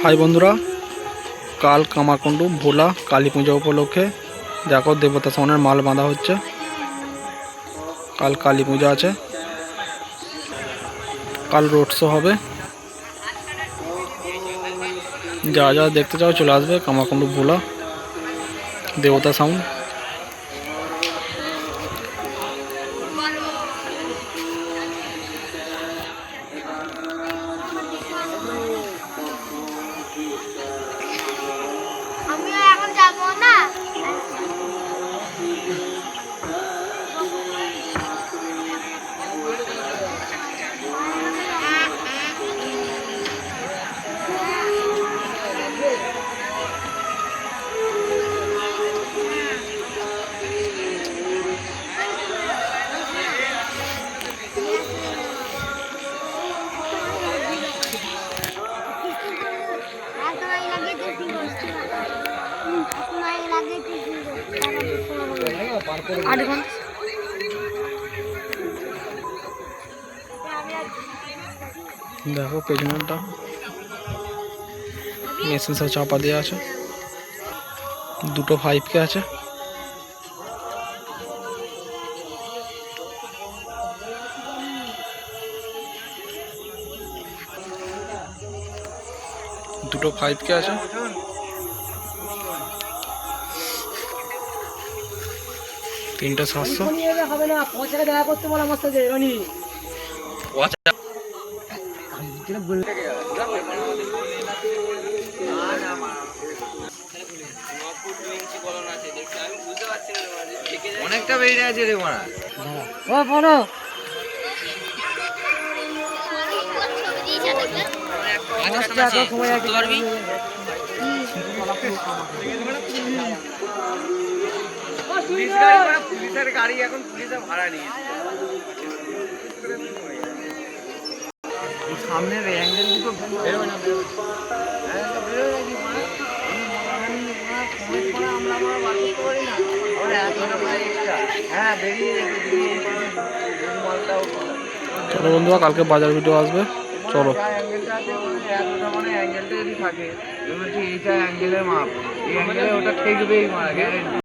High বন্ধুরা, কাল কামারকুণ্ডু ভোলা কালী পূজা উপলক্ষে দেখো দেবতা সামনের মাল বাঁধা হচ্ছে। কাল কালী পূজা আছে, কাল রোড শো হবে। যারা যারা দেখতে চাও চলে আসবে কামারকুণ্ডু ভোলা দেবতা সাউন্ড। আমি এখন যাব না। দেখো পেছনেরটা মেশিন সব চাপা দেওয়া আছে, দুটো 5K আছে। দুটো 5K আছে। তিনটা 700। হবে না, 5 টাকা দেখা করতে বল আমার সাথে রনি। অনেকটা বেরিয়ে আছে রে মারা। ও বড় সময় আছে পারবি। পুলিশের গাড়ি এখন পুলিশে ভাড়া নিয়েছে। সামনের অ্যাঙ্গেল দুটো বেরোয় না, চলো বন্ধুরা, কালকে বাজার ভিডিও আসবে। চলো। মানে অ্যাঙ্গেলটা যদি থাকে এইটা অ্যাঙ্গেলের মাপ, এই অ্যাঙ্গেলে ওটা ঠেকবেই মারা গ্যারেন্টি।